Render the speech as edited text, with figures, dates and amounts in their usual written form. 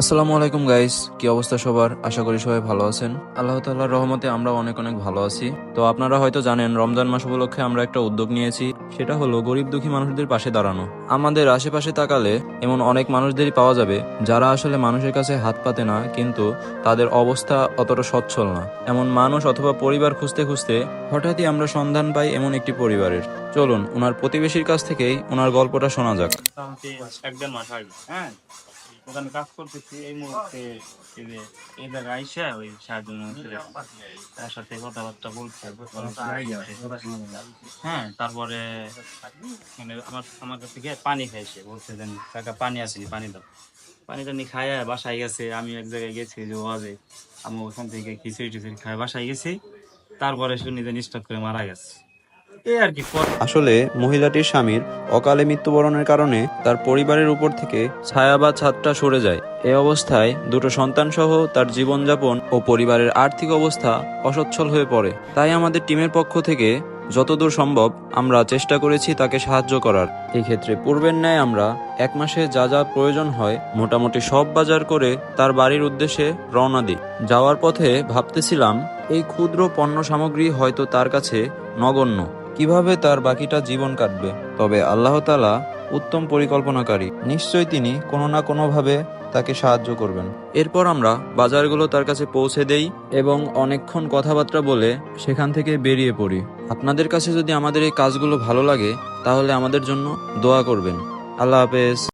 আসসালামু আলাইকুম গাইস, কি অবস্থা সবার? আশা করি সবাই ভালো আছেন। আল্লাহ তাআলার রহমতে আমরা অনেক অনেক ভালো আছি। তো আপনারা হয়তো জানেন, রমজান মাস উপলক্ষে আমরা একটা উদ্যোগ নিয়েছি। সেটা হলো গরিব দুঃখী মানুষদের পাশে দাঁড়ানো। আমাদের আশেপাশে তাকালে এমন অনেক মানুষদেরই পাওয়া যাবে যারা আসলে মানুষের কাছে হাত পাতে না, কিন্তু তাদের অবস্থা অতটা সচ্ছল না। এমন মানুষ অথবা পরিবার খুঁজতে খুঁজতে হঠাৎই আমরা সন্ধান পাই এমন একটি পরিবারের। চলুন ওনার প্রতিবেশীর কাছ থেকেই ওনার গল্পটা শোনা যাক। মোটামুটি ১-১.৫ মাস আগে, হ্যাঁ? ওখানে কাজ করতেছি এই মুহূর্তে। এই যে এই জায়গায় আইসা ওই সাহায্য তার সাথে কথাবার্তা বলছে। হ্যাঁ, তারপরে মানে আমার কাছে গিয়ে পানি খাইছে, বলছে যে কাকা পানি আছে, পানি দাও। পানি টানি খাইয়া বাসায় গেছে। আমি এক জায়গায় গেছি যে ওয়াজে, আমি ওখান থেকে খিচুড়ি টিচুড়ি খাই বাসায় গেছি। তারপরে শুনি যে স্ট্রোক করে মারা গেছে, এই আর কি। আসলে মহিলাটির স্বামীর অকালে মৃত্যুবরণের কারণে তার পরিবারের উপর থেকে ছায়া বা ছাদটা সরে যায়। এ অবস্থায় দুটো সন্তান সহ তার জীবনযাপন ও পরিবারের আর্থিক অবস্থা অসচ্ছল হয়ে পড়ে। তাই আমাদের টিমের পক্ষ থেকে যতদূর সম্ভব আমরা চেষ্টা করেছি তাকে সাহায্য করার। এই ক্ষেত্রে পূর্বের ন্যায় আমরা 1 মাসে যা যা প্রয়োজন হয় মোটামুটি সব বাজার করে তার বাড়ির উদ্দেশ্যে রওনা দিই। যাওয়ার পথে ভাবতেছিলাম, এই ক্ষুদ্র পণ্য সামগ্রী হয়তো তার কাছে নগণ্য, কিভাবে তার বাকিটা জীবন কাটবে। তবে আল্লাহ তাআলা উত্তম পরিকল্পনাকারী, নিশ্চয়ই তিনি কোনো না কোনোভাবে তাকে সাহায্য করবেন। এরপর আমরা বাজারগুলো তার কাছে পৌঁছে দেই এবং অনেকক্ষণ কথাবার্তা বলে সেখান থেকে বেরিয়ে পড়ি। আপনাদের কাছে যদি আমাদের এই কাজগুলো ভালো লাগে তাহলে আমাদের জন্য দোয়া করবেন। আল্লাহ হাফেজ।